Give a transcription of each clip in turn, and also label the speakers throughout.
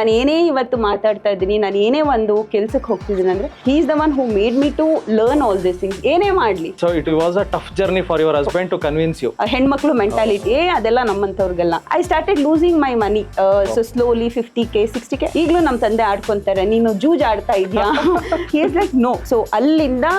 Speaker 1: ನಾನು ಏನೇ ಇವತ್ತು ಮಾತಾಡ್ತಾ ಇದ್ದೀನಿ, ನಾನು ಏನೇ ಒಂದು ಕೆಲ್ಸಕ್ಕೆ ಹೋಗ್ತಿದ್ದೀನಿ ಅಂದ್ರೆ he is the one who made me to learn all this things. ಏನೇ ಮಾಡ್ಲಿ.
Speaker 2: So it was a tough journey for your husband to convince you.
Speaker 1: ಹೆಣ್ಮಕ್ಳು ಮೆಂಟಾಲಿಟಿ ಅದೆಲ್ಲ ನಮ್ಮಂತವ್ರಿಗೆಲ್ಲ. I started losing my money. So slowly 50K 60K. ಈಗಲೂ ನಮ್ಮ ತಂದೆ ಆಡ್ಕೊಂತಾರೆ, ನೀನು ಜೂಜ್ ಆಡ್ತಾ ಇದೀಯಾ. He is like no. So ಅಲ್ಲಿಂದ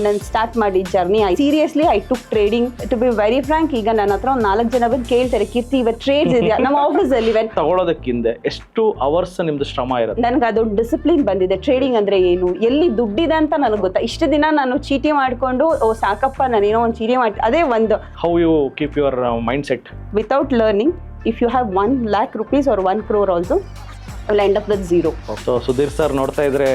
Speaker 1: ನಾನು ಸ್ಟಾರ್ಟ್ ಮಾಡಿದ journey. Seriously I took trading. To be very frank, ಈಗ ನನ್ನ ಹತ್ರ ಒಂದು 4 ಜನ ಬಂದು ಕೇಳ್ತಾರೆ, ಕೀರ್ತಿ ಇವತ್ತು ಟ್ರೇಡ್ಸ್ ಇದೆಯಾ ನಮ್ಮ ಆಫೀಸ್ ಅಲ್ಲಿ.
Speaker 2: ತಗೊಳ್ಳೋದಕ್ಕಿಂತ ಎಷ್ಟು ಅವರ್ಸ್ ನಿಮ್ದು ಶ್ರಮ ಇರುತ್ತೆ?
Speaker 1: ನನಗೆ ಅದೊಂದು ಡಿಸಿಪ್ಲಿನ್ ಬಂದಿದೆ. ಟ್ರೇಡಿಂಗ್ ಅಂದ್ರೆ ಏನು, ಎಲ್ಲಿ ದುಡ್ಡಿದೆ ಅಂತ ನನಗೆ ಗೊತ್ತಾ. ಇಷ್ಟು ದಿನ ನಾನು ಚೀಟಿ ಮಾಡ್ಕೊಂಡು ಸಾಕಪ್ಪ ನಾನೇನೋ ಒಂದು ಚೀಟಿ ಮಾಡಿ ಅದೇ ಒಂದು.
Speaker 2: How you keep your mindset?
Speaker 1: Without learning, if you have 1 lakh rupees or 1 crore also, will end up with zero.
Speaker 2: So Sudhir sir ನೋಡ್ತಾ ಇದ್ರೆ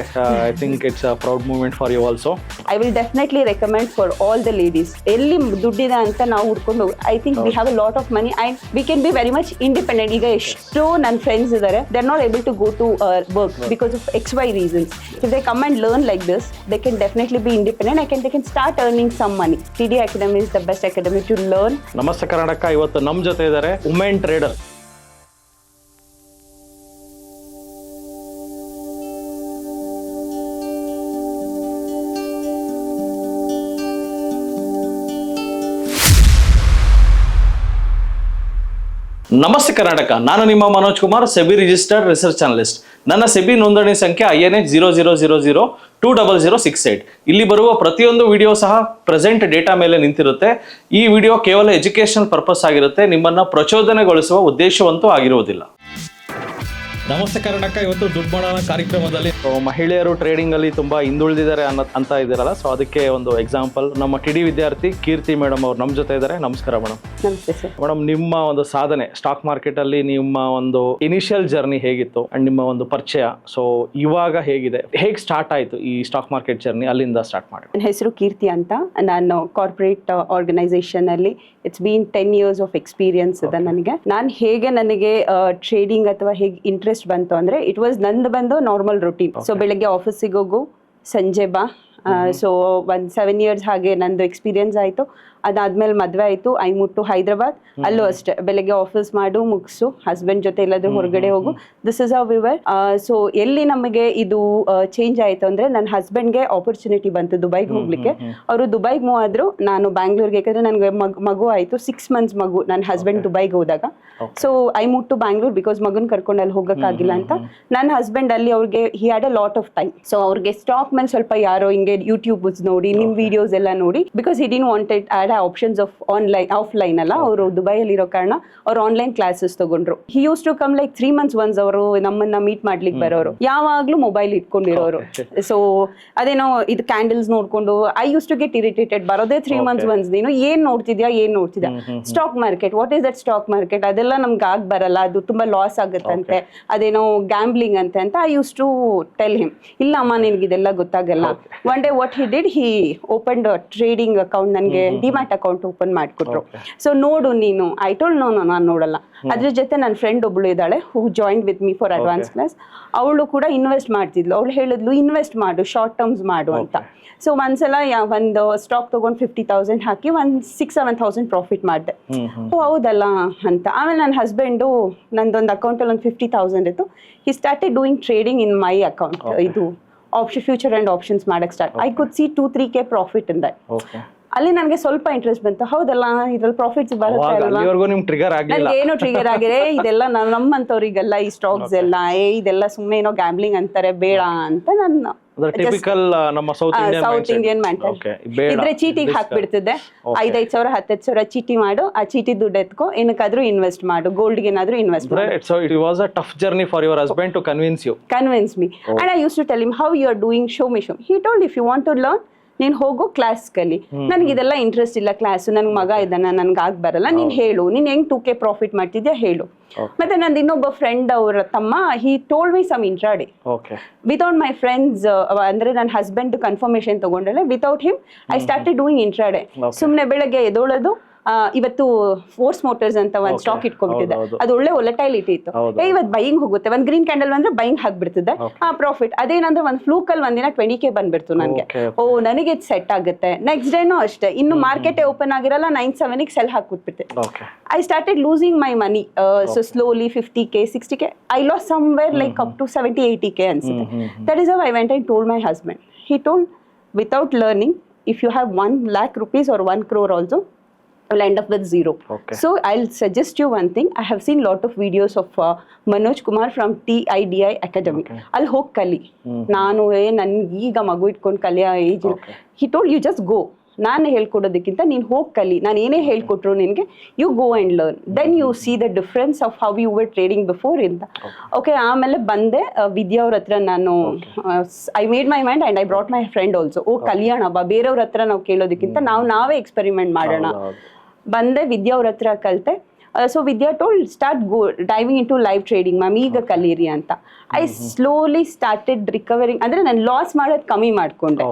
Speaker 2: I think it's a proud moment for you also.
Speaker 1: I will definitely recommend for all the ladies. ಎಲ್ಲಿ ದುಡ್ಡಿದೆ ಅಂತ ನಾವು ಹುಡ್ಕೊಂಡು, I think we have a lot of money and we can be very much independent. ಈಗ ಎಷ್ಟೋ ನನ್ನ friends ಇದ್ದಾರೆ, they are not able to go to work because of XY reasons. If they come and learn like this, they can definitely be independent. They can start earning some money. TD Academy is the best academy to learn.
Speaker 2: ನಮಸ್ತೆ ಕರ್ನಾಟಕ. ಇವತ್ತು ನಮ್ಮ ಜೊತೆ ಇದ್ದಾರೆ women trader. ನಮಸ್ತೆ ಕರ್ನಾಟಕ. ನಾನು ನಿಮ್ಮ Manoj Kumar, SEBI registered research analyst. ನನ್ನ SEBI ನೋಂದಣಿ ಸಂಖ್ಯೆ INH 00002068. ಇಲ್ಲಿ ಬರುವ ಪ್ರತಿಯೊಂದು ವಿಡಿಯೋ ಸಹ ಪ್ರೆಸೆಂಟ್ ಡೇಟಾ ಮೇಲೆ ನಿಂತಿರುತ್ತೆ. ಈ ವಿಡಿಯೋ ಕೇವಲ ಎಜುಕೇಶನಲ್ ಪರ್ಪಸ್ ಆಗಿರುತ್ತೆ, ನಿಮ್ಮನ್ನ ಪ್ರಚೋದನೆಗೊಳಿಸುವ ಉದ್ದೇಶವಂತೂ ಆಗಿರುವುದಿಲ್ಲ. ನಮಸ್ತೆ ಕರ್ನಾಟಕ. ಇವತ್ತು ದುಡ್ಡು ಮಾಡೋಣ ಕಾರ್ಯಕ್ರಮದಲ್ಲಿ ಮಹಿಳೆಯರು ಟ್ರೇಡಿಂಗ್ ಅಲ್ಲಿ ತುಂಬಾ ಹಿಂದುಳಿದಿದ್ದಾರೆ ಅಂತ ಇದ್ದೀರಲ್ಲ, ಸೊ ಅದಕ್ಕೆ ಒಂದು ಎಕ್ಸಾಂಪಲ್ ನಮ್ಮ TD ವಿದ್ಯಾರ್ಥಿ ಕೀರ್ತಿ ಮೇಡಮ್ ಅವ್ರು ನಮ್ಮ ಜೊತೆ ಇದ್ದಾರೆ. ನಮಸ್ಕಾರ ಮೇಡಮ್.
Speaker 1: ನಮಸ್ತೆ ಸರ್.
Speaker 2: ಮೇಡಮ್, ನಿಮ್ಮ ಒಂದು ಸಾಧನೆ ಸ್ಟಾಕ್ ಮಾರ್ಕೆಟ್ ಅಲ್ಲಿ, ನಿಮ್ಮ ಒಂದು ಇನಿಷಿಯಲ್ ಜರ್ನಿ ಹೇಗಿತ್ತು ಅಂಡ್ ನಿಮ್ಮ ಒಂದು ಪರಿಚಯ, ಸೊ ಇವಾಗ ಹೇಗಿದೆ, ಹೇಗೆ ಸ್ಟಾರ್ಟ್ ಆಯ್ತು ಈ ಸ್ಟಾಕ್ ಮಾರ್ಕೆಟ್ ಜರ್ನಿ, ಅಲ್ಲಿಂದ ಸ್ಟಾರ್ಟ್ ಮಾಡಿ.
Speaker 1: ನನ್ನ ಹೆಸರು ಕೀರ್ತಿ ಅಂತ. ನಾನು ಕಾರ್ಪೊರೇಟ್ ಆರ್ಗನೈಸೇಷನ್ ಅಲ್ಲಿ it's been 10 years of experience ಇದೆ ನನಗೆ. ನನಗೆ ಟ್ರೇಡಿಂಗ್ ಅಥವಾ ಹೇಗೆ ಇಂಟ್ರೆಸ್ಟ್ ಬಂತು ಅಂದ್ರೆ, ಇಟ್ ವಾಸ್ ನಂದು ಬಂದು ನಾರ್ಮಲ್ ರೂಟೀನ್. ಸೊ ಬೆಳಗ್ಗೆ ಆಫೀಸಿಗೆ ಹೋಗು, ಸಂಜೆ ಬಾ. ಸೊ 7 years ಹಾಗೆ ನಂದು ಎಕ್ಸ್ಪೀರಿಯನ್ಸ್ ಆಯಿತು. ಅದಾದ್ಮೇಲೆ ಮದುವೆ ಆಯಿತು. I move to Hyderabad. ಅಲ್ಲೂ ಅಷ್ಟೇ, ಬೆಳಗ್ಗೆ ಆಫೀಸ್ ಮಾಡು, ಮುಗಿಸು, ಹಸ್ಬೆಂಡ್ ಜೊತೆ ಎಲ್ಲಾದ್ರೂ ಹೊರಗಡೆ ಹೋಗು. This is how we were. So ಎಲ್ಲಿ ನಮಗೆ ಇದು ಚೇಂಜ್ ಆಯಿತು ಅಂದರೆ, ನನ್ನ ಹಸ್ಬೆಂಡ್ಗೆ ಆಪರ್ಚುನಿಟಿ ಬಂತು ದುಬೈಗೆ ಹೋಗ್ಲಿಕ್ಕೆ. ಅವರು ದುಬೈಗೆ ಮೂವ್ ಆದರು, ನಾನು ಬ್ಯಾಂಗ್ಳೂರ್ಗೆ. ಯಾಕಂದರೆ ನನಗೆ ಮಗು ಆಯಿತು, 6 months ಮಗು ನನ್ನ ಹಸ್ಬೆಂಡ್ ದುಬೈಗೆ ಹೋದಾಗ. So I move to Bangalore because ಮಗನ ಕರ್ಕೊಂಡು ಅಲ್ಲಿ ಹೋಗೋಕ್ಕಾಗಿಲ್ಲ ಅಂತ. ನನ್ನ ಹಸ್ಬೆಂಡ್ ಅಲ್ಲಿ ಅವ್ರಿಗೆ he had a lot of time. So ಅವ್ರಿಗೆ ಸ್ಟಾಕ್ ಮೇಲೆ ಸ್ವಲ್ಪ ಯಾರೋ ಹಿಂಗೆ ಯೂಟ್ಯೂಬ್ಸ್ ನೋಡಿ, ನಿಮ್ಮ ವಿಡಿಯೋಸ್ ಎಲ್ಲ ನೋಡಿ, because he didn't wanted add options of offline ಅಲ್ಲ. ಅವರು ದುಬೈಯಲ್ಲಿ ಇರೋ ಕಾರಣ ಅವ್ರು ಆನ್ಲೈನ್ ಕ್ಲಾಸಸ್ ತಗೊಂಡ್ರು. He use to come like 3 months once. ಅವರು ನಮ್ಮನ್ನ ಮೀಟ್ ಮಾಡ್ಲಿಕ್ಕೆ ಬರೋರು, ಯಾವಾಗ್ಲೂ ಮೊಬೈಲ್ ಇಟ್ಕೊಂಡಿರೋರು. ಸೊ ಅದೇನೋ ಇದು ಕ್ಯಾಂಡಲ್ಸ್ ನೋಡ್ಕೊಂಡು I use to get irritated. ಬರೋದೇ 3 months once. ನೀನು ಏನ್ ನೋಡ್ತಿದ್ಯಾ stock market, what is that stock market, ಅದೆಲ್ಲ ನಮ್ಗೆ ಆಗ್ ಬರಲ್ಲ, ಅದು ತುಂಬಾ ಲಾಸ್ ಆಗುತ್ತಂತೆ, ಅದೇನೋ ಗ್ಯಾಂಬ್ಲಿಂಗ್ ಅಂತ I use to tell him. ಇಲ್ಲ ಅಮ್ಮ, ನಿನ್ಗೆ ಇದೆಲ್ಲ ಗೊತ್ತಾಗಲ್ಲ. One day what he did, he opened trading account, ನನಗೆ ಡಿಮ್ಯಾಟ್ ಅಕೌಂಟ್ ಓಪನ್ ಮಾಡಿಕೊಟ್ರು. ಸೊ ನೋಡು ನೀನು, ಐ ಟೋಲ್ಡ್ ನೋ ನಾನು ನೋಡಲ್ಲ. ಅದ್ರ ಜೊತೆ ನನ್ನ ಫ್ರೆಂಡ್ ಒಬ್ಳು ಇದ್ದಾಳೆ, who join with me for advance class. ಅವಳು ಕೂಡ ಇನ್ವೆಸ್ಟ್ ಮಾಡ್ತಿದ್ಲು. ಅವಳು ಹೇಳಿದ್ಲು, ಇನ್ವೆಸ್ಟ್ ಮಾಡು, ಶಾರ್ಟ್ ಟರ್ಮ್ಸ್ ಮಾಡು ಅಂತ. ಸೊ ಒಂದ್ಸಲ ಒಂದು ಸ್ಟಾಕ್ ತಗೊಂಡು 50,000 ಹಾಕಿ ಒಂದು 6-7,000 ಪ್ರಾಫಿಟ್ ಮಾಡಿದೆ. ಹೌದಲ್ಲ ಅಂತ. ಆಮೇಲೆ ನನ್ನ ಹಸ್ಬೆಂಡು, ನಂದೊಂದು ಅಕೌಂಟಲ್ಲಿ ಒಂದು 50,000 ಇತ್ತು. He started doing trading in my account. ಇದು ಫ್ಯೂಚರ್ ಅಂಡ್ ಆಪ್ಷನ್ಸ್ ಮಾಡಕ್ start. I could see 2-3K profit in that. ಅಲ್ಲಿ ನನಗೆ ಸ್ವಲ್ಪ ಇಂಟ್ರೆಸ್ಟ್ ಬಂತು. ಹೌದಲ್ಲ, ಇದ್ರಲ್ಲಿ ಪ್ರಾಫಿಟ್ಸ್ ಬರುತ್ತೆ ಅಲ್ವಾ. ನನಗೆ ಏನು ಟ್ರಿಗರ್ ಆಗಿದೆ, ಇದೆಲ್ಲ ನಮ್ಮಂತವ್ರಿಗೆಲ್ಲ ಈ ಸ್ಟಾಕ್ಸ್ ಎಲ್ಲ ಇದೆಲ್ಲ ಸುಮ್ಮನೆ ಏನೋ ಗ್ಯಾಮ್ಲಿಂಗ್ ಅಂತಾರೆ, ಬೇಡ ಅಂತ ನಾನು ಸೌತ್ ಇಂಡಿಯನ್ ಮೆಂಟಾಲಿಟಿ ಇದ್ರೆ ಚೀಟಿಗೆ ಹಾಕ್ಬಿಡ್ತಿದ್ದೆ. 5,000 10,000 ಚೀಟಿ ಮಾಡು, ಆ ಚೀಟಿ ದುಡ್ಡು ಎತ್ಕೋ, ಏನಕ್ಕಾದ್ರೂ ಇನ್ವೆಸ್ಟ್ ಮಾಡು, ಗೋಲ್ಡ್ಗೆ ಏನಾದ್ರೂ ಇನ್ವೆಸ್ಟ್ ಮಾಡು.
Speaker 2: So it was a tough journey for your husband to convince
Speaker 1: me. And I used to tell him, how you are doing, show me. He told, if you want to learn, ನೀನು ಹೋಗು class ಕಲಿ. ನನಗೆ ಇದೆಲ್ಲ interest ಇಲ್ಲ class, ನನ್ಗೆ ಮಗ ಇದ್ದಾನ, ನನ್ಗೆ ಆಗ ಬರಲ್ಲ, ನೀನು ಹೇಳು, ನೀನು ಹೆಂಗ್ 2K ಪ್ರಾಫಿಟ್ ಮಾಡ್ತಿದ್ಯಾ ಹೇಳು. ಮತ್ತೆ ನಂದು ಇನ್ನೊಬ್ಬ ಫ್ರೆಂಡ್ ಅವರ ತಮ್ಮ, he told me some intraday without my friends, ಅಂದ್ರೆ ನನ್ನ ಹಸ್ಬೆಂಡ್ ಕನ್ಫರ್ಮೇಶನ್ ತಗೊಂಡಳೆ. Without him I started doing intraday. ಸುಮ್ಮನೆ ಬೆಳಗ್ಗೆ ಎದೋಳೋದು, ಇವತ್ತು ಫೋರ್ಸ್ ಮೋಟರ್ಸ್ ಅಂತ ಒಂದು ಸ್ಟಾಕ್ ಇಟ್ಕೊಂಡ್ಬಿಟ್ಟಿದೆ, ಅದು ಒಳ್ಳೆ ಒಲಟೈಲಿಟಿ ಇತ್ತು, ಇವತ್ತು ಬೈಯಿಂಗ್ ಹೋಗುತ್ತೆ, ಒಂದು ಗ್ರೀನ್ ಕ್ಯಾಂಡಲ್ ಬಂದ್ರೆ ಬೈಯಿಂಗ್ ಹಾಕ್ಬಿಡ್ತಿದ್ದೆ, ಪ್ರಾಫಿಟ್. ಅದೇನಂದ್ರೆ ಒಂದು ಫ್ಲೂಕಲ್ ಒಂದಿನ 20K ಬಂದ್ಬಿಡ್ತು ನನಗೆ. ಓ ನನಗೆ ಇದು ಸೆಟ್ ಆಗುತ್ತೆ. ನೆಕ್ಸ್ಟ್ ಡೇನೂ ಅಷ್ಟೇ, ಇನ್ನು ಮಾರ್ಕೆಟ್ ಓಪನ್ ಆಗಿರಲ್ಲ, 9-7 cell ಹಾಕ್ಬಿಟ್ಬಿಟ್ಟೆ. I started losing my money. So slowly 50K, 60K. I lost somewhere like up to 70-80K. That is how I went and told my husband. He told, without learning, if you have 1 lakh rupees or 1 crore also, you'll end up with zero. So I'll suggest you one thing. I have seen lot of videos of Manoj Kumar from TIDI Academy. I'll hope kali. Nanu nನ್ಗೆ ಈಗ ಮಗು ಇಟ್ಕೊಂಡು ಕಲಿಯೋ age ಇಲ್ಲ. He told, you just go. ನಾನು ಹೇಳ್ಕೊಡೋದಕ್ಕಿಂತ ನೀನು ಹೋಗಿ ಕಲಿ, ನಾನು ಏನೇ ಹೇಳ್ಕೊಟ್ರು ನಿನಗೆ, you go and learn, then you see the difference of how you were trading before ಇಂತ. ಓಕೆ, ಆಮೇಲೆ ಬಂದೆ ವಿದ್ಯಾ ಅವ್ರ ಹತ್ರ. ನಾನು I made my mind and I brought my friend also. ಕಲಿಯೋಣ ಬಾ, ಬೇರೆಯವ್ರ ಹತ್ರ ನಾವು ಕೇಳೋದಕ್ಕಿಂತ ನಾವೇ ಎಕ್ಸ್ಪೆರಿಮೆಂಟ್ ಮಾಡೋಣ. ಬಂದೆ ವಿದ್ಯಾ ಅವ್ರ ಹತ್ರ ಕಲಿತೆ. So Vidya told, start diving into live trading ma'am, ಈಗ ಕಲೀರಿ ಅಂತ. I slowly started recovering. ಅಂದ್ರೆ ನಾನು ಲಾಸ್ ಮಾಡೋದು ಕಮ್ಮಿ ಮಾಡ್ಕೊಂಡೆ.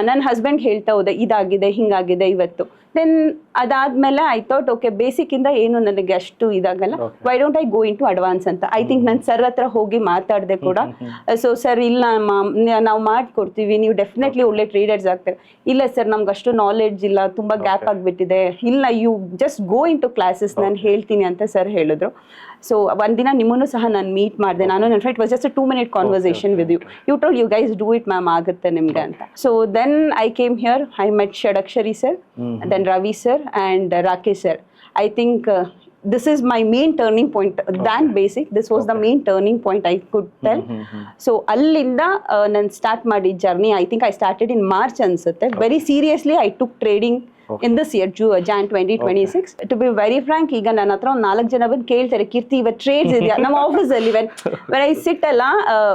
Speaker 1: ನನ್ನ ಹಸ್ಬೆಂಡ್ ಹೇಳ್ತಾ ಹೋದೆ, ಇದಾಗಿದೆ ಹಿಂಗಾಗಿದೆ ಇವತ್ತು. ದೆನ್ ಅದಾದ್ಮೇಲೆ ಐ ಥಾಟ್, ಓಕೆ ಬೇಸಿಕ್ ಇಂದ ಏನು ನನಗೆ ಅಷ್ಟು ಇದಾಗಲ್ಲ, why don't I go in to advance ಅಂತ. ಐ ಥಿಂಕ್ ನನ್ನ ಸರ್ ಹತ್ರ ಹೋಗಿ ಮಾತಾಡಿದೆ ಕೂಡ. ಸೊ ಸರ್, ಇಲ್ಲ ನಾವು ಮಾಡ್ಕೊಡ್ತೀವಿ, ನೀವು ಡೆಫಿನೆಟ್ಲಿ ಒಳ್ಳೆ ಟ್ರೇಡರ್ಸ್ ಆಗ್ತಾರೆ. ಇಲ್ಲ ಸರ್, ನಮ್ಗೆ ಅಷ್ಟು ನಾಲೆಡ್ಜ್ ಇಲ್ಲ, ತುಂಬಾ ಗ್ಯಾಪ್ ಆಗಿಬಿಟ್ಟಿದೆ. ಇಲ್ಲ, you just go in to classes, ನಾನು ಹೇಳ್ತೀನಿ ಅಂತ ಸರ್ ಹೇಳಿದ್ರು. ಸೊ ಒಂದಿನ ನಿಮ್ಮನ್ನು ಸಹ ನಾನು ಮೀಟ್ ಮಾಡಿದೆ. ನಾನು ನನ್ನ friend, was just 2-minute conversation with you. You told, you guys do it ma'am, ಆಗುತ್ತೆ ನಿಮ್ಗೆ ಅಂತ. So then I came here, I met Shadakshari sir, then Ravi sir and Rakesh sir. I think this is my main turning point. Than basic, this was the main turning point I could tell. So allinda nan start madi journey. I think I started in March ansutte. Very seriously I took trading in this year, Jan 2026. To be very frank, ಈಗ ನನ್ನ ಹತ್ರ ಒಂದು 4 ಜನ ಬಂದು ಕೇಳ್ತಾರೆ, ಕೀರ್ತಿ ಇವತ್ತು trades ಇದೆಯಾ ನಮ್ಮ ಆಫೀಸಲ್ಲಿ. when I sit ಅಲ್ಲ,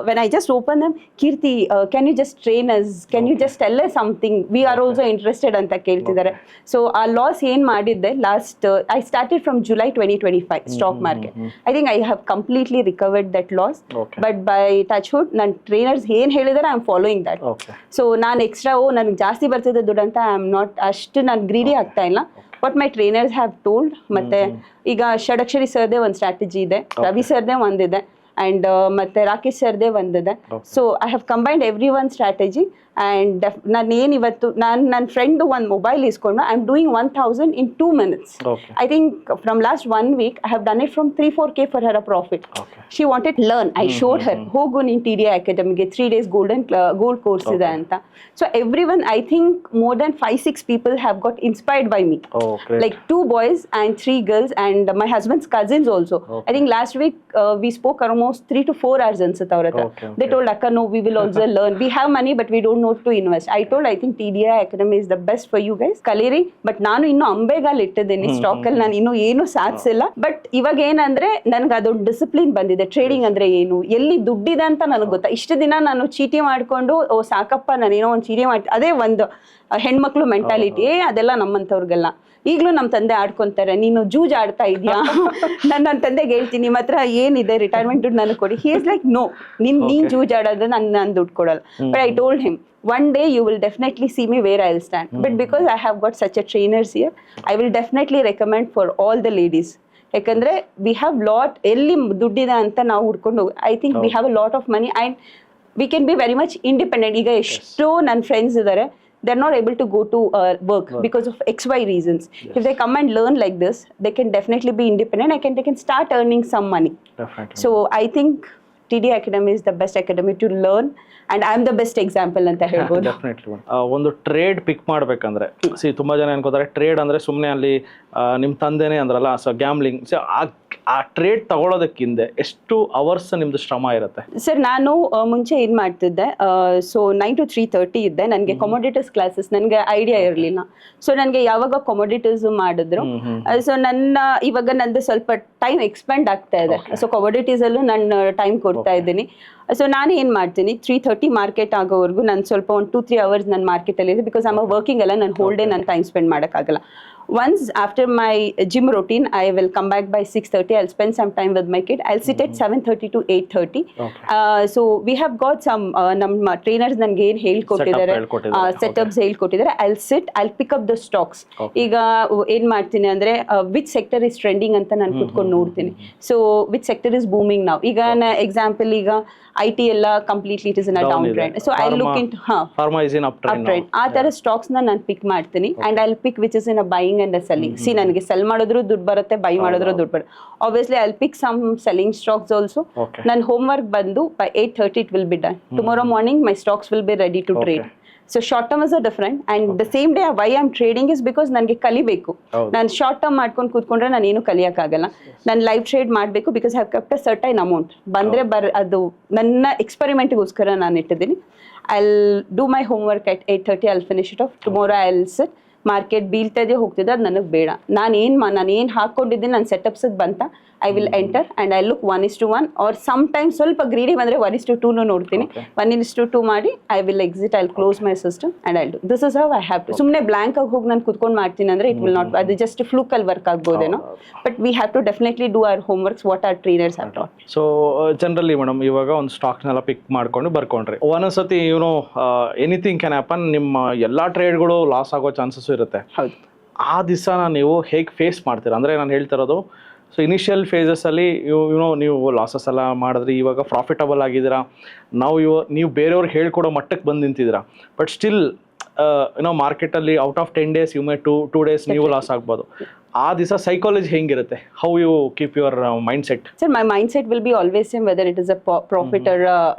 Speaker 1: when I just open them, Keerthi can you just train us, can you just tell us something, we are also interested ಅಂತ ಕೇಳ್ತಿದ್ದಾರೆ. ಸೊ ಆ ಲಾಸ್ ಏನು ಮಾಡಿದ್ದೆ last, I started from July 2025 stock market. I think I have completely recovered that loss. But by touch wood, ನನ್ನ trainers ಏನು ಹೇಳಿದಾರೆ, I am following that. So ನಾನು extra ನನಗೆ ಜಾಸ್ತಿ ಬರ್ತಿದೆ ದುಡ್ಡು ಅಂತ ಐ ಆಮ್ ನಾಟ್ ಅಷ್ಟು ನಾನು ಗ್ರೀಡಿ ಆಗ್ತಾ ಇಲ್ಲ. What my trainers have told. ಮತ್ತೆ ಈಗ ಷಡಕ್ಷರಿ ಸರ್ದೇ ಒಂದು ಸ್ಟ್ರಾಟಜಿ ಇದೆ, ರವಿ ಸರ್ದೇ ಒಂದಿದೆ, ಆ್ಯಂಡ್ ಮತ್ತೆ ರಾಕೇಶ್ ಸರ್ದೇ ಒಂದಿದೆ. So I have combined every one strategy. And ನಾನು ಏನು ಇವತ್ತು ನನ್ನ ಫ್ರೆಂಡು ಒಂದು ಮೊಬೈಲ್ ಇಸ್ಕೊಂಡು I am doing 1000 in 2 minutes. I think from last 1 week I have done it from 3-4K for her a profit. She wanted to learn. I showed her, ಹೋಗು ನೀನು TDI Academyಗೆ 3 days gold course ಇದೆ ಅಂತ. So everyone, I think more than 5-6 people have got inspired by me. Like 2 boys and 3 girls and my husband's cousins also. I think last week we spoke almost 3 to 4 hours ಅನ್ಸುತ್ತೆ ಅವ್ರ ಹತ್ರ. They told, Akka, no, we will also learn. We have money but we don't know to invest. I told, I think TDI Academy is the best for you guys. ಕಲೀರಿ. But ನಾನು ಇನ್ನೂ ಅಂಬೆಗಾಲ್ ಇಟ್ಟಿದ್ದೀನಿ stock ಅಲ್ಲಿ, ನಾನು ಇನ್ನೂ ಏನು ಸಾಧಿಸಿಲ್ಲ. But ಇವಾಗ ಏನಂದ್ರೆ ನನಗೆ ಅದೊಂದು ಡಿಸಿಪ್ಲಿನ್ ಬಂದಿದೆ. ಟ್ರೇಡಿಂಗ್ ಅಂದ್ರೆ ಏನು, ಎಲ್ಲಿ ದುಡ್ಡಿದೆ ಅಂತ ನನಗೆ ಗೊತ್ತಾ. ಇಷ್ಟು ದಿನ ನಾನು ಚೀಟಿ ಮಾಡ್ಕೊಂಡು, ಓ ಸಾಕಪ್ಪ ನಾನು ಏನೋ ಒಂದು ಚೀಟಿ ಮಾಡಿ, ಅದೇ ಒಂದು ಹೆಣ್ಮಕ್ಳು ಮೆಂಟಾಲಿಟಿ. ಅದೆಲ್ಲ ನಮ್ಮಂಥವ್ರಿಗೆಲ್ಲ. ಈಗಲೂ ನಮ್ಮ ತಂದೆ ಆಡ್ಕೊಂತಾರೆ, ನೀನು ಜೂಜ್ ಆಡ್ತಾ ಇದೆಯಾ. ನನ್ನ ತಂದೆಗೆ ಹೇಳ್ತೀನಿ, ನಿಮ್ಮ ಹತ್ರ ಏನಿದೆ ರಿಟೈರ್ಮೆಂಟ್ ದುಡ್ಡು ನನಗೆ ಕೊಡಿ. ಹಿ ಇಸ್ ಲೈಕ್, ನೋ, ನೀನ್ ಜೂಜ್ ಆಡೋದ್ರೆ ನಾನು ದುಡ್ಡು ಕೊಡಲ್ಲ. But I told him, one day you will definitely see me where I'll stand. But because I have got such a trainers here, I will definitely recommend for all the ladies. ಯಾಕಂದ್ರೆ we have lot, ಎಲ್ಲಿ ದುಡ್ಡಿದೆ ಅಂತ ನಾವು ಹುಡ್ಕೊಂಡು, I think we have a lot of money and we can be very much independent. ಈಗ ಎಷ್ಟೋ ನನ್ನ friends ಇದ್ದಾರೆ, they're not able to go to work because of XY reasons. If they come and learn like this, they can definitely be independent. They can start earning some money. Definitely. So I think TDI Academy is the best academy to learn. And I am the best example ಅಂತ ಹೇಳ್ಬೋದು.
Speaker 2: Definitely. ಒಂದು trade ಪಿಕ್ ಮಾಡ್ಬೇಕಂದ್ರೆ, ತುಂಬಾ ಜನ ಅನ್ಕೋತಾರೆ trade ಅಂದ್ರೆ ಸುಮ್ಮನೆ ಅಲ್ಲಿ ನಿಮ್ಮ ತಂದೆನೇ ಅಂದ್ರಲ್ಲ, ಸೊ ಗ್ಯಾಮ್ಲಿಂಗ್. ಆ ಟ್ರೇಡ್ ತಗೊಳ್ಳೋದಕ್ಕಿಂತ ಎಷ್ಟು ಅವರ್ಸ್ ನಿಮ್ದು ಶ್ರಮ ಇರುತ್ತೆ? ಸರ್, ನಾನು ಮುಂಚೆ ಏನ್ ಮಾಡ್ತಿದ್ದೆ, ಸೊ 9 to 3:30 ಇದ್ದೆ. ನನಗೆ ಕಮೋಡಿಟೀಸ್ ಕ್ಲಾಸಸ್ ನನಗೆ ಐಡಿಯಾ ಇರಲಿಲ್ಲ. ಸೊ ನನಗೆ ಯಾವಾಗ ಕಮೋಡಿಟೀಸ್ ಮಾಡಿದ್ರು, ಸೊ ಇವಾಗ ನಂದು ಸ್ವಲ್ಪ ಟೈಮ್ ಎಕ್ಸ್ಪೆಂಡ್ ಆಗ್ತಾ ಇದೆ. ಸೊ ಕಮೋಡಿಟೀಸ್ ಅಲ್ಲೂ ನಾನು ಟೈಮ್ ಕೊಡ್ತಾ ಇದ್ದೀನಿ. ಸೊ ನಾನು ಏನು ಮಾಡ್ತೀನಿ, 3:30 ಮಾರ್ಕೆಟ್ ಆಗೋವರೆಗೂ ನಾನು ಸ್ವಲ್ಪ ಒಂದು 2-3 hours ನನ್ನ ಮಾರ್ಕೆಟಲ್ಲಿ ಇದೆ. ಬಿಕಾಸ್ ಐ ಆಮ್ ವರ್ಕಿಂಗ್ ಅಲ್ಲ, ನಾನು ಹೋಲ್ ಡೇ ನಾನು ಟೈಮ್ ಸ್ಪೆಂಡ್ ಮಾಡೋಕ್ಕಾಗಲ್ಲ.
Speaker 1: Once after my gym routine, I will come back by 6:30. I'll spend some time with my kid. I'll sit at 7:30 to 8:30.
Speaker 2: Okay.
Speaker 1: So we have got some ನಮ್ಮ trainers ನನಗೆ ಏನು ಹೇಳ್ಕೊಟ್ಟಿದ್ದಾರೆ, setups ಹೇಳ್ಕೊಟ್ಟಿದ್ದಾರೆ. I'll sit, I'll pick up the stocks. ಈಗ ಏನ್ ಮಾಡ್ತೀನಿ ಅಂದ್ರೆ which sector is trending ಅಂತ ನಾನು ಕುತ್ಕೊಂಡು ನೋಡ್ತೀನಿ. So which sector is booming ನಾವು. ಈಗ ಎಕ್ಸಾಂಪಲ್ ಈಗ IT ಎಲ್ಲ completely it is in a down trend. So I look in
Speaker 2: pharma is in up trend.
Speaker 1: ಆ ತರ ಸ್ಟಾಕ್ಸ್ ನಾನು ಪಿಕ್ ಮಾಡ್ತೀನಿ and I pick which is in a buying and a selling. See ನನಗೆ sell ಮಾಡಿದ್ರು ದುಡ್ಡು ಬರುತ್ತೆ, buy ಮಾಡಿದ್ರು ದುಡ್ಡು ಬರುತ್ತೆ. Obviously I pick some selling stocks also. ನನ್ನ ಹೋಮ್ ವರ್ಕ್ ಬಂದು by 8:30 it will be done. Tomorrow morning my stocks will be ready to trade. So short term is a different and the same day why I'm trading is because ನನಗೆ ಕಲಿಬೇಕು. ನಾನು short term ಮಾಡ್ಕೊಂಡು ಕೂತ್ಕೊಂಡ್ರೆ ನಾನು ಏನು ಕಲಿಯೋಕ್ಕಾಗಲ್ಲ. ನಾನು live trade ಮಾಡಬೇಕು because have kept a certain amount. ಬಂದರೆ ಅದು ನನ್ನ ಎಕ್ಸ್ಪೆರಿಮೆಂಟ್ಗೋಸ್ಕರ ನಾನು ಇಟ್ಟಿದ್ದೀನಿ. I'll do my homework at 8:30. I'll finish it off. Tomorrow I'll sit. Market ಬೀಳ್ತದೆ ಹೋಗ್ತಿದೆ ಅದು ನನಗೆ ಬೇಡ. ನಾನು ಏನು ಹಾಕ್ಕೊಂಡಿದ್ದೀನಿ ನನ್ನ ಸೆಟಪ್ಸಿಗೆ ಬಂತ I will enter and I look 1:1 or some time ಸ್ವಲ್ಪ ಗ್ರೀಡಿ ಬಂದರೆ 1:2 ನೋಡ್ತೀನಿ. 1:2 ಮಾಡಿ I will exit. I close my system and I do this is how I have to. ಸುಮ್ಮನೆ ಬ್ಲ್ಯಾಂಕ್ ಆಗಿ ಹೋಗಿ ನಾನು ಕುತ್ಕೊಂಡು ಮಾಡ್ತೀನಿ ಅಂದರೆ ಇಟ್ ವಿಲ್ ನಾಟ್, ಅದು ಜಸ್ಟ್ ಫ್ಲೂಕಲ್ಲಿ ವರ್ಕ್ ಆಗ್ಬೋದೇನೋ. But we have to definitely do our home works what our traders have taught.
Speaker 2: So generally madam ಇವಾಗ ಒಂದು ಸ್ಟಾಕ್ಸ್ನೆಲ್ಲ ಪಿಕ್ ಮಾಡ್ಕೊಂಡು ಬರ್ಕೊಂಡ್ರಿ, ಒಂದೊಂದ್ಸತಿ ಎನಿಥಿಂಗ್ ಕ್ಯಾನ್ ಹ್ಯಾಪನ್. ನಿಮ್ಮ ಎಲ್ಲ ಟ್ರೇಡ್ಗಳು ಲಾಸ್ ಆಗೋ ಚಾನ್ಸಸ್ ಇರುತ್ತೆ.
Speaker 1: ಹೌದು.
Speaker 2: ಆ ದಿವಸನ ನೀವು ಹೇಗೆ ಫೇಸ್ ಮಾಡ್ತೀರಾ? ಅಂದರೆ ನಾನು ಹೇಳ್ತಾ ಇರೋದು, ಸೊ ಇನಿಷಿಯಲ್ ಫೇಸಸಲ್ಲಿ ನೀವು ಲಾಸಸ್ ಎಲ್ಲ ಮಾಡಿದ್ರಿ, ಇವಾಗ ಪ್ರಾಫಿಟಬಲ್ ಆಗಿದ್ದೀರಾ, ನೀವು ಬೇರೆಯವ್ರಿಗೆ ಹೇಳ್ಕೊಡೋ ಮಟ್ಟಕ್ಕೆ ಬಂದು ನಿಂತಿದ್ದೀರಾ. ಬಟ್ ಸ್ಟಿಲ್ ಮಾರ್ಕೆಟಲ್ಲಿ out of 10 days you may 2 days ನೀವು ಲಾಸ್ ಆಗ್ಬೋದು. ಆ ದಿವಸ ಸೈಕಾಲಜಿ ಹೆಂಗಿರುತ್ತೆ? How you keep your mindset?
Speaker 1: Sir my mindset will be always same whether it is a profit or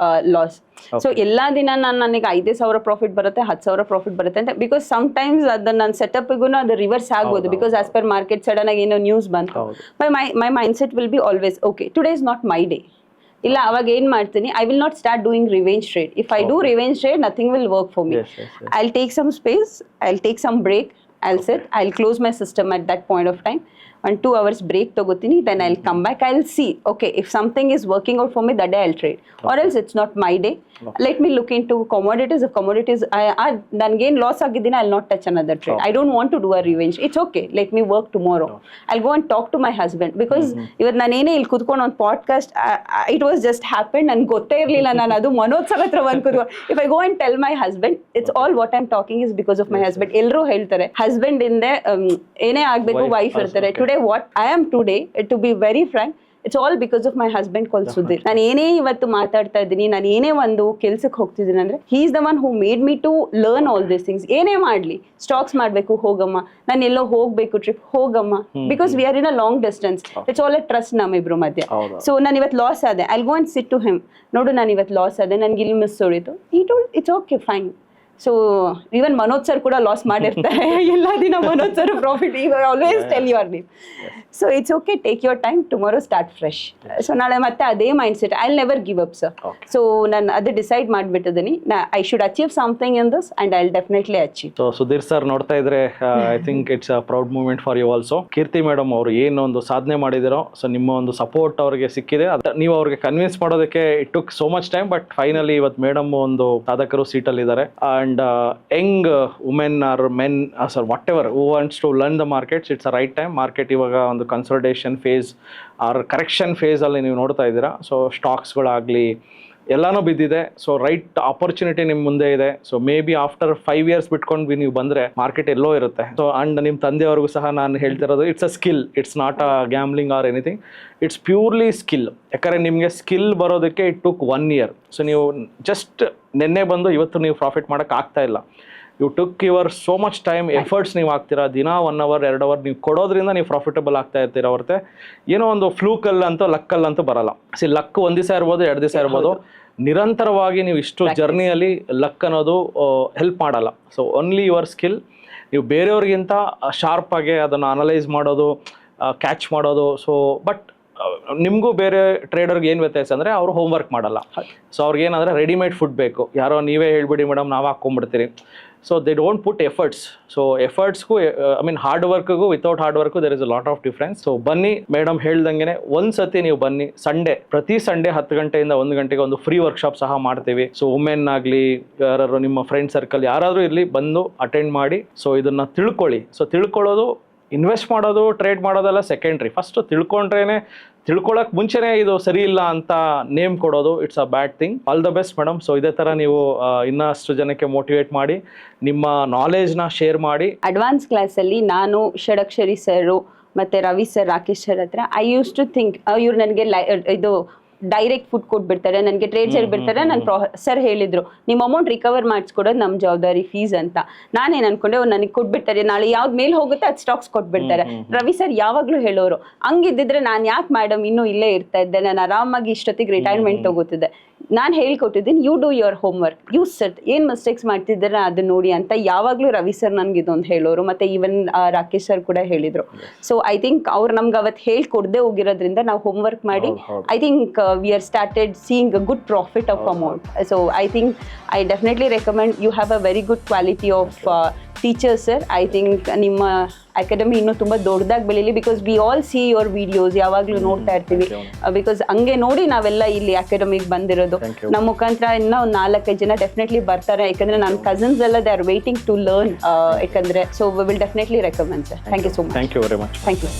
Speaker 1: loss. So ಎಲ್ಲಾ ದಿನ ನನಗೆ 5,000 profit ಬರುತ್ತೆ, 10,000 profit ಬರುತ್ತೆ ಅಂತ. ಬಿಕಾಸ್ ಸಮ್ ಟೈಮ್ಸ್ ಅದು ನನ್ನ ಸೆಟಪ್ಗೂ ಅದು ರಿವರ್ಸ್ ಆಗ್ಬೋದು. Because as per market sudden ಆಗಿ ಏನೋ ನ್ಯೂಸ್ ಬಂತು. My mindset will be always okay, today is not my day. ಇಲ್ಲ ಅವಾಗ ಏನು ಮಾಡ್ತೀನಿ, I will not start doing revenge trade. If I do revenge trade nothing will work for me. I will take some space, I will take some break. I'll sit, I'll close my system at that point of time. 1-2 hours break togotini, then I'll come back. I'll see, okay, if something is working out for me, that day I'll trade. Or else it's not my day. Let me look into commodities. If commodities, then gain loss agidina, I'll not touch another trade. I don't want to do a revenge. It's okay. Let me work tomorrow. I'll go and talk to my husband because even nanene il kudಕೊಂಡು on podcast, it was just happened and gotte irliಲ್ಲ. ನಾನು ಅದು ಮನೋತ್ಸವ ಹತ್ರ ಬಂದು ಕೂತ್ಕೊಂಡು if I go and tell my husband, it's all what I'm talking is because of my husband. ಎಲ್ಲರೂ ಹೇಳ್ತಾರೆ husband ಇಂದೆ ಏನೇ ಆಗಬೇಕು ವೈಫ್ ಇರ್ತಾರೆ. Today what I am today, to be very frank, it's all because of my husband called Sudhir. ನಾನು ಏನೇ ಇವತ್ತು ಮಾತಾಡ್ತಾ ಇದ್ದೀನಿ, ನಾನು ಏನೇ ಒಂದು ಕೆಲ್ಸಕ್ಕೆ ಹೋಗ್ತಿದ್ದೀನಿ ಅಂದ್ರೆ he is the one who made me to learn all these things. ಏನೇ ಮಾಡ್ಲಿ, ಸ್ಟಾಕ್ಸ್ ಮಾಡಬೇಕು ಹೋಗಮ್ಮ, ನಾನು ಎಲ್ಲೋ ಹೋಗ್ಬೇಕು ಟ್ರಿಪ್ ಹೋಗಮ್ಮ, because we are in a long distance. It's all a trust ನಮ್ಮಿಬ್ರು ಮಧ್ಯೆ. ಸೊ ನಾನು ಇವತ್ತು ಲಾಸ್ ಆದೆ, I go and sit to him, ನೋಡು ನಾನು ಇವತ್ತು ಲಾಸ್ ಆದೆ, ನನ್ಗೆ ಇಲ್ಲಿ ಮಿಸ್ ಹೊಡಿತು. he told it's okay, fine. So even Manoj sir ಕೂಡ ಲಾಸ್ ಮಾಡಿರ್ತಾರೆ. ಎಲ್ಲ ದಿನ Manoj sir profit, you always tell your name. So it's okay, take your time, tomorrow start fresh. So ನಾಳೆ ಮತ್ತೆ ಅದೇ mind set, I will never give up sir. So ನಾನು ಅದು decide ಮಾಡಿಬಿಟ್ಟಿದ್ದೀನಿ, I should achieve something in this and I will definitely achieve.
Speaker 2: So Sudhir sir ನೋಡ್ತಾ ಇದ್ರೆ I think it's a proud moment for you also. Keerthi madam ಅವರು ಏನೊಂದು ಸಾಧನೆ ಮಾಡಿದಿರೋ, so ನಿಮ್ಮ ಒಂದು ಸಪೋರ್ಟ್ ಅವ್ರಿಗೆ ಸಿಕ್ಕಿದೆ. ನೀವು ಅವ್ರಿಗೆ ಕನ್ವಿನ್ಸ್ ಮಾಡೋದಕ್ಕೆ it took so much time, but finally ಇವತ್ತು ಮೇಡಮ್ ಒಂದು ಸಾಧಕರು ಸೀಟಲ್ಲಿ ಇದ್ದಾರೆ. And young women or men sir whatever who wants to learn the markets, it's a right time. Market ಇವಾಗ ಒಂದು ಕನ್ಸಲ್ಟೇಷನ್ ಫೇಸ್ ಆರ್ ಕರೆಕ್ಷನ್ ಫೇಸಲ್ಲಿ ನೀವು ನೋಡ್ತಾ ಇದ್ದೀರಾ. ಸೊ ಸ್ಟಾಕ್ಸ್ಗಳಾಗಲಿ ಎಲ್ಲನೂ ಬಿದ್ದಿದೆ. ಸೊ ರೈಟ್ ಆಪರ್ಚುನಿಟಿ ನಿಮ್ಮ ಮುಂದೆ ಇದೆ. So may be after 5 years ಬಿಟ್ಕೊಂಡು ನೀವು ಬಂದರೆ ಮಾರ್ಕೆಟ್ ಎಲ್ಲೋ ಇರುತ್ತೆ. ಸೊ ಆ್ಯಂಡ್ ನಿಮ್ಮ ತಂದೆಯವ್ರಿಗೂ ಸಹ ನಾನು ಹೇಳ್ತಿರೋದು, it's a skill, it's not a gambling or anything, it's purely skill. ಯಾಕಂದರೆ ನಿಮಗೆ ಸ್ಕಿಲ್ ಬರೋದಕ್ಕೆ ಇಟ್ ಟುಕ್ 1 year. ಸೊ ನೀವು ಜಸ್ಟ್ ನಿನ್ನೆ ಬಂದು ಇವತ್ತು ನೀವು ಪ್ರಾಫಿಟ್ ಮಾಡೋಕ್ಕೆ ಆಗ್ತಾ ಇಲ್ಲ. You took your so much time, efforts ನೀವು ಹಾಕ್ತೀರಾ. ದಿನ 1 hour 2 hour ನೀವು ಕೊಡೋದ್ರಿಂದ ನೀವು ಪ್ರಾಫಿಟಬಲ್ ಆಗ್ತಾ ಇರ್ತೀರ ಹೊರತೆ ಏನೋ ಒಂದು ಫ್ಲೂಕಲ್ಲಂತೂ ಲಕ್ಕಲ್ಲಂತೂ ಬರಲ್ಲ. ಲಕ್ 1 ದಿವಸ ಇರ್ಬೋದು, 2 ದಿವಸ ಇರ್ಬೋದು. ನಿರಂತರವಾಗಿ ನೀವು ಇಷ್ಟು ಜರ್ನಿಯಲ್ಲಿ ಲಕ್ ಅನ್ನೋದು ಹೆಲ್ಪ್ ಮಾಡಲ್ಲ. So only your skill. ನೀವು ಬೇರೆಯವ್ರಿಗಿಂತ ಶಾರ್ಪಾಗಿ ಅದನ್ನು ಅನಲೈಸ್ ಮಾಡೋದು, ಕ್ಯಾಚ್ ಮಾಡೋದು. ಸೊ ಬಟ್ ನಿಮಗೂ ಬೇರೆ ಟ್ರೇಡರ್ಗೆ ಏನು ವ್ಯತ್ಯಾಸ ಅಂದರೆ ಅವರು ಹೋಮ್ ವರ್ಕ್ ಮಾಡಲ್ಲ. ಸೊ ಅವ್ರಿಗೇನಂದರೆ ರೆಡಿಮೇಡ್ ಫುಡ್ ಬೇಕು. ಯಾರೋ ನೀವೇ ಹೇಳ್ಬಿಡಿ ಮೇಡಮ್ ನಾವು ಹಾಕ್ಕೊಂಡ್ಬಿಡ್ತೀರಿ. So they don't put efforts. So ಎಫರ್ಟ್ಸ್ಗೂ ಐ ಮೀನ್ ಹಾರ್ಡ್ ವರ್ಕ್ಗೂ without hard work there is a lot of difference. So ಬನ್ನಿ ಮೇಡಮ್ ಹೇಳ್ದಂಗೆ ಒಂದು ಸತಿ ನೀವು ಬನ್ನಿ. ಪ್ರತಿ ಸಂಡೇ 10 ಗಂಟೆಯಿಂದ 1 ಗಂಟೆಗೆ ಒಂದು ಫ್ರೀ ವರ್ಕ್ಶಾಪ್ ಸಹ ಮಾಡ್ತೀವಿ. ಸೊ ವುಮೆನ್ ಆಗಲಿ, ಯಾರು ನಿಮ್ಮ ಫ್ರೆಂಡ್ ಸರ್ಕಲ್ ಯಾರಾದರೂ ಇರಲಿ, ಬಂದು ಅಟೆಂಡ್ ಮಾಡಿ. ಸೊ ಇದನ್ನು ತಿಳ್ಕೊಳ್ಳಿ. ಸೊ ತಿಳ್ಕೊಳ್ಳೋದು ಇನ್ವೆಸ್ಟ್ ಮಾಡೋದು ಟ್ರೇಡ್ ಮಾಡೋದೆಲ್ಲ ಸೆಕೆಂಡ್ರಿ. ಫಸ್ಟ್ ತಿಳ್ಕೊಳ್ಳೋಕೆ ಮುಂಚೆನೇ ಇದು ಸರಿ ಇಲ್ಲ ಅಂತ ನೇಮ್ ಕೊಡೋದು it's a bad thing. All the best madam. So ಇದೇ ಥರ ನೀವು ಇನ್ನಷ್ಟು ಜನಕ್ಕೆ ಮೋಟಿವೇಟ್ ಮಾಡಿ ನಿಮ್ಮ ನಾಲೆಜ್ನ ಶೇರ್ ಮಾಡಿ.
Speaker 1: ಅಡ್ವಾನ್ಸ್ ಕ್ಲಾಸಲ್ಲಿ ನಾನು ಷಡಕ್ಷರಿ ಸರ್ ಮತ್ತೆ ರವಿ ಸರ್, ರಾಕೇಶ್ ಸರ್ ಹತ್ರ ಐ ಯೂಸ್ ಟು ಥಿಂಕ್ ಇವ್ರು ನನಗೆ ಇದು ಡೈರೆಕ್ಟ್ ಫುಡ್ ಕೊಟ್ಬಿಡ್ತಾರೆ, ನನಗೆ ಟ್ರೇಡ್ ಸರ್ ಬಿಡ್ತಾರೆ. ನನ್ನ ಸರ್ ಹೇಳಿದ್ರು ನಿಮ್ಮ ಅಮೌಂಟ್ ರಿಕವರ್ ಮಾಡಿಸ್ಕೊಡೋದು ನಮ್ಮ ಜವಾಬ್ದಾರಿ, ಫೀಸ್ ಅಂತ. ನಾನೇನು ಅನ್ಕೊಂಡೆ ನನಗೆ ಕೊಟ್ಬಿಡ್ತಾರೆ, ನಾಳೆ ಯಾವ್ದು ಮೇಲೆ ಹೋಗುತ್ತೆ ಅದು ಸ್ಟಾಕ್ಸ್ ಕೊಟ್ಬಿಡ್ತಾರೆ. ರವಿ ಸರ್ ಯಾವಾಗಲೂ ಹೇಳೋರು ಹಂಗಿದ್ದಿದ್ರೆ ನಾನು ಯಾಕೆ ಮೇಡಮ್ ಇನ್ನೂ ಇಲ್ಲೇ ಇರ್ತಾ ಇದ್ದೆ, ನಾನು ಆರಾಮಾಗಿ ಇಷ್ಟೊತ್ತಿಗೆ ರಿಟೈರ್ಮೆಂಟ್ ತಗೋತಿದ್ದೆ. ನಾನು ಹೇಳ್ಕೊಟ್ಟಿದ್ದೀನಿ you do your home work, you set ಏನು ಮಿಸ್ಟೇಕ್ಸ್ ಮಾಡ್ತಿದ್ದಾರೆ ಅದನ್ನ ನೋಡಿ ಅಂತ ಯಾವಾಗಲೂ ರವಿ ಸರ್ ನನಗೆ ಇದೊಂದು ಹೇಳೋರು. ಮತ್ತೆ ಈವನ್ ರಾಕೇಶ್ ಸರ್ ಕೂಡ ಹೇಳಿದ್ರು. ಸೊ ಐ ಥಿಂಕ್ ಅವ್ರು ನಮ್ಗೆ ಅವತ್ತು ಹೇಳ್ಕೊಡದೆ ಹೋಗಿರೋದ್ರಿಂದ ನಾವು ಹೋಮ್ ವರ್ಕ್ ಮಾಡಿ I think we are started seeing a good profit of amount. So I think I definitely recommend you have a very good quality of teachers sir. I think ನಿಮ್ಮ academy ಇನ್ನೂ ತುಂಬ ದೊಡ್ಡದಾಗಿ ಬೆಳೀಲಿ, because we all see your videos, ಯಾವಾಗಲೂ ನೋಡ್ತಾ ಇರ್ತೀವಿ. Because ಹಂಗೆ ನೋಡಿ ನಾವೆಲ್ಲ ಇಲ್ಲಿ ಅಕಾಡೆಮಿಗೆ ಬಂದಿರೋದು. ನಮ್ಮ ಮುಖಾಂತರ ಇನ್ನೂ ಒಂದು 4-5 ಜನ ಡೆಫಿನೆಟ್ಲಿ ಬರ್ತಾರೆ, ಯಾಕಂದ್ರೆ ನನ್ನ ಕಸಿನ್ಸ್ ಎಲ್ಲ they are waiting to learn. ಯಾಕಂದ್ರೆ so we will definitely recommend sir. Thank you so much.
Speaker 2: Thank you very much.
Speaker 1: Thank you.